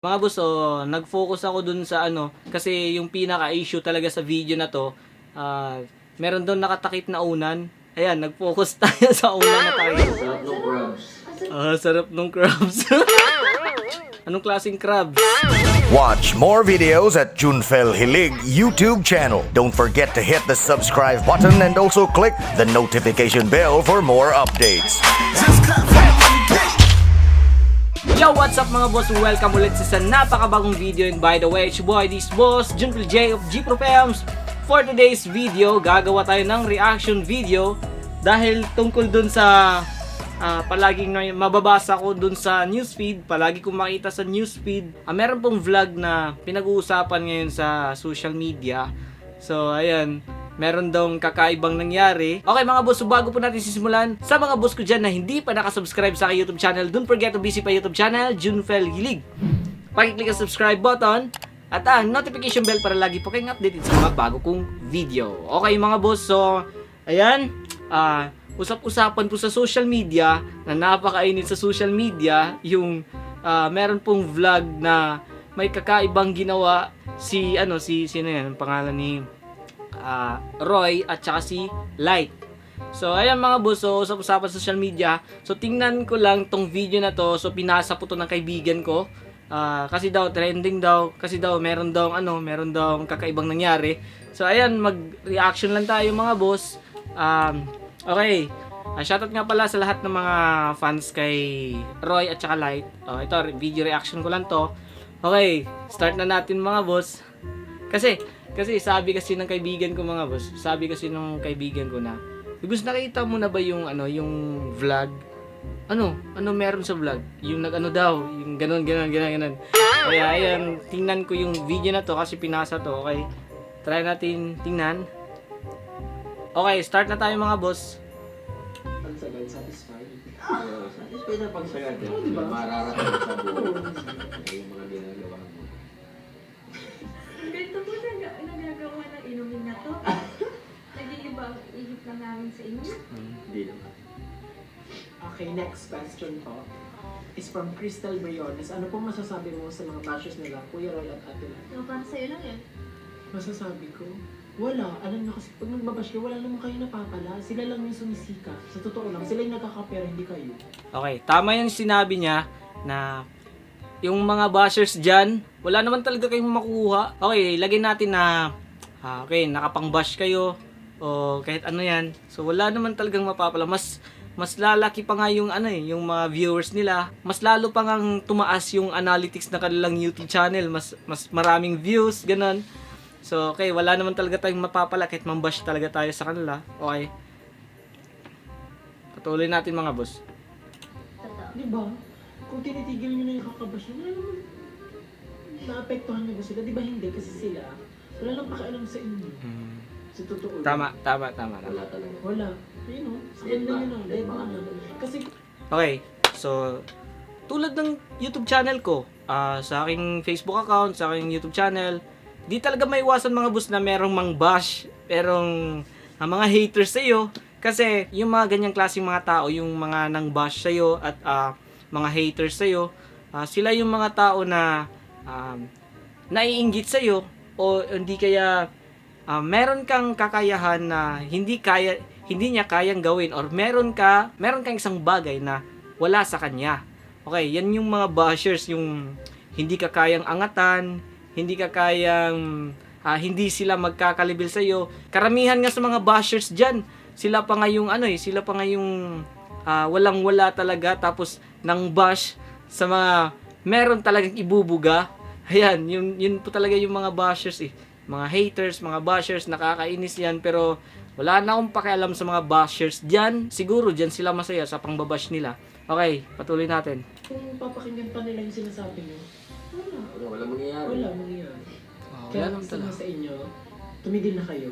Mga boss, nag-focus ako dun sa ano, kasi yung pinaka-issue talaga sa video na to, meron doon nakatakip na unan. Ayan, nag-focus tayo sa unan na tayo. Sarap ng crabs. Sarap nung crabs. Anong klaseng crabs? Watch more videos at Junfel Hilig YouTube channel. Don't forget to hit the subscribe button and also click the notification bell for more updates. Yo, what's up mga boss? Welcome ulit sa napakabagong video. And by the way, it's your boy, this boss, Junfel J of G Pro Films. For today's video, gagawa tayo ng reaction video dahil tungkol dun sa palaging mababasa ko dun sa newsfeed, palagi kong makita sa newsfeed. Meron pong vlog na pinag-uusapan ngayon sa social media. So, ayan, meron daw kakaibang nangyari. Okay mga boss, so bago po natin sisimulan, sa mga boss ko dyan na hindi pa nakasubscribe sa aking YouTube channel, don't forget to visit my YouTube channel, Junfel Hilig. Pakiclick ang subscribe button at ang notification bell para lagi po kayong updated sa mga bago kong video. Okay mga boss, so ayan, usap-usapan po sa social media na napakainit sa social media yung meron pong vlog na may kakaibang ginawa si sino yan, ang pangalan ni Roy at saka si Light. So ayan mga boss, so usap-usapan sa social media. So tingnan ko lang tong video na to. So pinasa po to ng kaibigan ko. Kasi daw trending daw, kasi daw meron daw kakaibang nangyari. So ayan, mag-reaction lang tayo mga boss. Okay. Shoutout nga pala sa lahat ng mga fans kay Roy at saka Light. Ito, video reaction ko lang to. Okay, start na natin mga boss. Kasi sabi kasi ng kaibigan ko mga boss, sabi kasi ng kaibigan ko na, "Boss, nakita mo na ba yung yung vlog? Ano meron sa vlog? Yung daw, yung ganun. Kaya ayan, tingnan ko yung video na to kasi pinasa to. Okay. Try natin tingnan. Okay, start na tayo mga boss. Pagsagad, satisfied. Satisfied na pagsagad. Diba? Mararating sa buhay. Yung mga ginagawa mo. Ganito po nagagawa ng inumin na to. Nag-iiba ang ihip lang namin sa inyo. Hindi naman. Okay, next question po is from Crystal Briones. Ano po masasabi mo sa mga bashers nila, Kuya Roy at Ate Lan? No, para sa'yo lang yan. Masasabi ko, wala. Alam nyo kasi pag nagbabash kayo, wala naman kayo napapala. Sila lang yung sumisika. Sa totoo lang, sila yung nagkakapera, hindi kayo. Okay, tama yung sinabi niya na yung mga bashers dyan, wala naman talaga kayong makuha. Okay, lagyan natin na okay, nakapang-bash kayo o kahit ano yan. So wala naman talagang mapapala. Mas lalaki pa nga yung yung mga viewers nila. Mas lalo pa ngang tumaas yung analytics na kanilang YouTube channel. Mas maraming views, ganun. So okay, wala naman talaga tayong mapapala kahit mambash talaga tayo sa kanila. Okay. Patuloy natin mga boss. Totoo. Di ba? Kung tinitigil nyo na yung kakabash nyo, wala naman naapektuhan nyo ba sila? Di ba hindi? Kasi sila, wala lang pakialam sa inyo. Sa totoo lang. Tama. Wala talaga. Wala. Yun o. Yan na yun o. Dead na na. Kasi, Okay, so tulad ng YouTube channel ko, sa aking Facebook account, sa aking YouTube channel, di talaga may iwasan mga boss na merong mang bash, merong mga haters sa'yo. Kasi yung mga ganyang klaseng mga tao, yung mga nang bash sa'yo at mga haters sa'yo, sila yung mga tao na naiinggit sa'yo o hindi kaya meron kang kakayahan na hindi niya kayang gawin or meron kang isang bagay na wala sa kanya. Okay, yan yung mga bashers, yung hindi ka kayang angatan, hindi ka kayang hindi sila magkakalibil sa iyo. Karamihan nga sa mga bashers diyan, sila pa nga yung walang-wala talaga tapos nang bash sa mga meron talagang ibubuga. Ayan, yun po talaga yung mga bashers eh. Mga haters, mga bashers, nakakainis yan. Pero wala na akong pakialam sa mga bashers dyan. Siguro dyan sila masaya sa pangbabash nila. Okay, patuloy natin. kung papakinggan pa nila yung sinasabi nyo, Wala mangyayari. wala mangyayari. Wala Kaya naman gusto talaga. sa inyo, tumigil na kayo.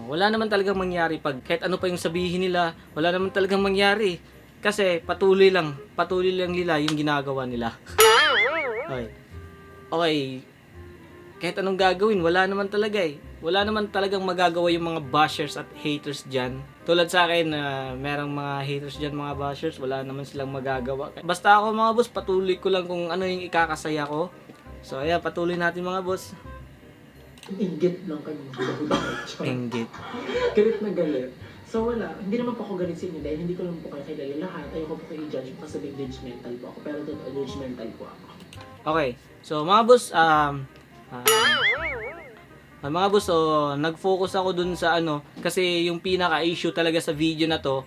Wala naman talagang mangyari pag kahit ano pa yung sabihin nila, wala naman talagang mangyari. Kasi patuloy lang nila yung ginagawa nila. Okay. Kahit anong gagawin, wala naman talaga eh. Wala naman talagang magagawa yung mga bashers at haters dyan. tulad sa akin, merong mga haters dyan, mga bashers, wala naman silang magagawa. Basta ako mga boss, patuloy ko lang kung ano yung ikakasaya ko. So ayan, patuloy natin mga boss. Inggit lang kayo. Inggit. Galit na galit. So wala, hindi naman po ako galit sa inyo dahil hindi ko lang po kayo kilala lahat. Ayoko po kayo i-judge kasi big judgmental po ako. Pero totoo, judgmental po ako. Okay, so mga boss, mga boss, so, nag-focus ako dun sa ano, kasi yung pinaka-issue talaga sa video na to,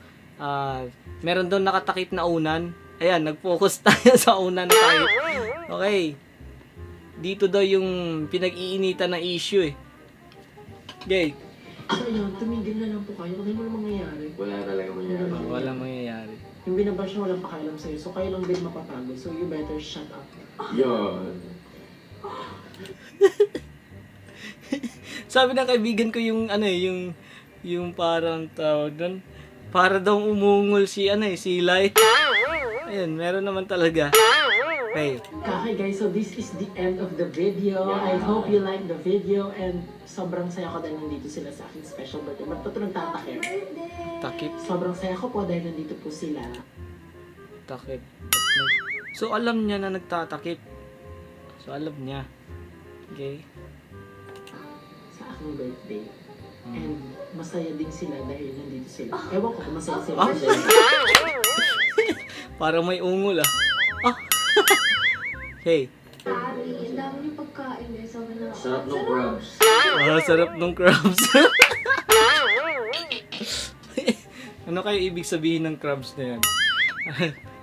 meron doon nakatakip na unan. Ayan, nag-focus tayo sa unan na tayo. Okay. Dito daw yung pinag-iinitan na issue eh. Okay. So ayun, tumigil na lang po kayo. Ano mo mangyayari? Wala talaga mangyayari. Walang mangyayari. Yung binabash na walang pakialam sa'yo. So kayo lang din mapapagod. So you better shut up. Yun. Sabi ng kaibigan ko yung ano eh, yung parang tawag doon, para daw umungol si ano eh, si Light. Ayun, meron naman talaga. Okay. Okay guys, so this is the end of the video. I hope you like the video and sobrang saya ko dahil nandito sila sa aking special birthday. Ba't ito nagtatakip? Takip, Sobrang saya ko po dahil nandito po sila. takip. So alam niya na nagtatakip. So alam niya. Okay. Sa aking birthday. And masaya din sila dahil nandito sila. Ewan ko kung masaya sila. Ah. Dahil Para may ungol ah. Okay. Ari, ang dami yung pagkain guys. Sabi na, Sarap ng crabs. Sarap nung crabs. Ano kayo ibig sabihin ng crabs na yan?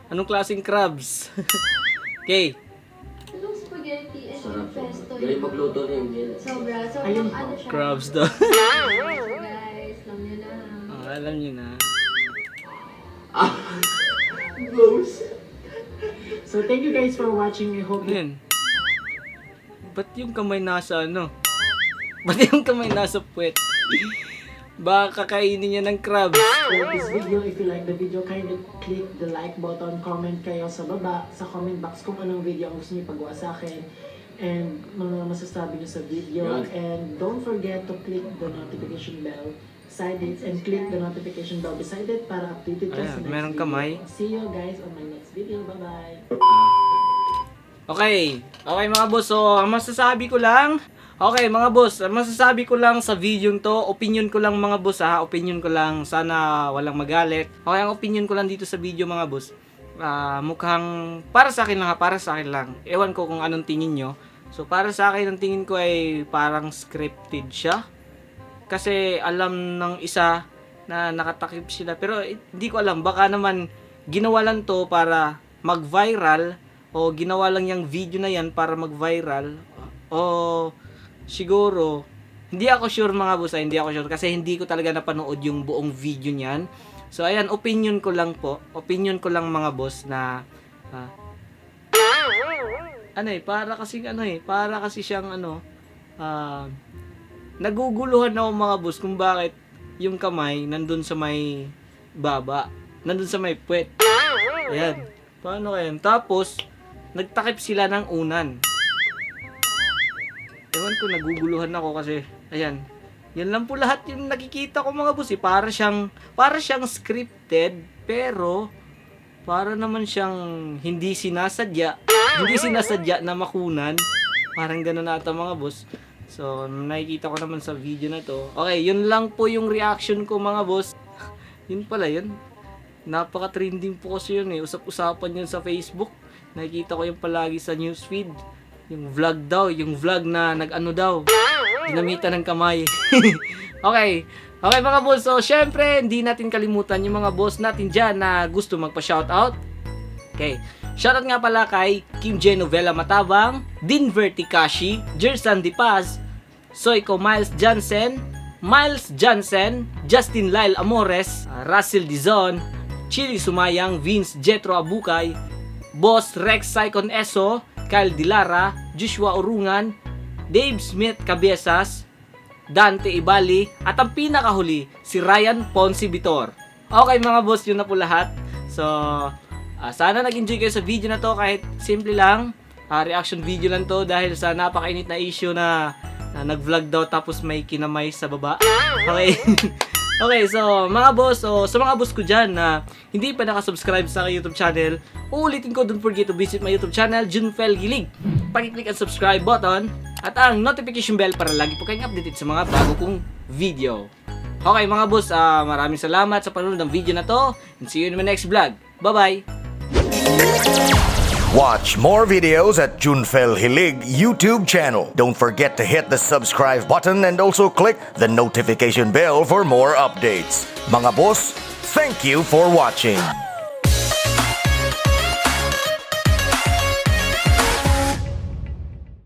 Anong klaseng crabs? Okay. anong spaghetti and Sarap. pesto Galing magluto na yun. Sobra. Ayun. Sobrang ano siya. Crabs daw. Guys, alam niyo na. Alam niyo na. So thank you guys for watching. I hope you Yan. Ba't yung kamay nasa ano? Ba't yung kamay nasa puwet? Baka kakainin niya ng crabs. like this video. If you like the video, kindly click the like button, comment kayo sa baba, sa comment box kung anong video ang gusto niyo pagawa sa akin and mga masasabi niyo sa video. Yan. And don't forget to click the notification bell beside it and click the notification bell beside it para updated ka Ayan, sa next merong video. kamay. See you guys on my next video. Bye-bye! Okay. Okay mga boss. So, ang masasabi ko lang. Okay mga boss. Ang masasabi ko lang sa video to. Opinion ko lang mga boss ha. Opinion ko lang. Sana walang magalit. Okay, ang opinion ko lang dito sa video mga boss. Mukhang para sa akin lang ha. Para sa akin lang. Ewan ko kung anong tingin nyo. So, para sa akin ang tingin ko ay parang scripted siya. Kasi alam ng isa na nakatakip sila. Pero hindi ko alam. Baka naman ginawa lang to para mag-viral. O ginawa lang yung video na yan para mag-viral. O siguro, hindi ako sure mga boss. Hindi ako sure. Kasi hindi ko talaga napanood yung buong video niyan. So ayan, opinion ko lang po. Opinion ko lang mga boss na para kasi siyang naguguluhan ako mga boss kung bakit yung kamay nandun sa may baba, nandun sa may puwet. Ayan. Paano kaya? Tapos, nagtakip sila ng unan. Ewan ko, naguguluhan ako kasi, ayan. Yan lang po lahat yung nakikita ko mga boss. Para siyang scripted, pero para naman siyang hindi sinasadya na makunan. Parang gano'n ata mga boss. So, nakikita ko naman sa video na to. Okay, yun lang po yung reaction ko mga boss. Yun pala yun. Napaka-trending po kasi yun eh. Usap-usapan yun sa Facebook. Nakikita ko yung palagi sa newsfeed. Yung vlog na nag-ano daw. Ginamitan ng kamay. Okay. Okay mga boss. So, syempre, hindi natin kalimutan yung mga boss natin dyan na gusto magpa-shoutout. Okay. Shoutout nga pala kay Kim J. Novela Matabang, Din Verticashi, Jersan Di Paz, Soiko Miles Jansen, Justin Lyle Amores, Russell Dizon, Chili Sumayang, Vince Jetro Abukay, Boss Rex Saicon Eso, Kyle Dilara, Joshua Urungan, Dave Smith Cabezas, Dante Ibali, at ang pinakahuli, si Ryan Ponce Vitor. Okay mga boss, yun na po lahat. So, sana nag-enjoy kayo sa video na to kahit simple lang. Reaction video lang to dahil sa napakainit na issue na nag-vlog daw tapos may kinamay sa baba. Okay. Okay, so mga boss, sa mga boss ko dyan na hindi pa nakasubscribe sa aking YouTube channel, uulitin ko, don't forget to visit my YouTube channel, Junfel Hilig. Pag-click ang subscribe button at ang notification bell para lagi po kayong updated sa mga bago kong video. Okay mga boss, maraming salamat sa panonood ng video na to and see you in my next vlog. Bye-bye! Watch more videos at Junfel Hilig YouTube channel. Don't forget to hit the subscribe button and also click the notification bell for more updates. Mga boss, thank you for watching.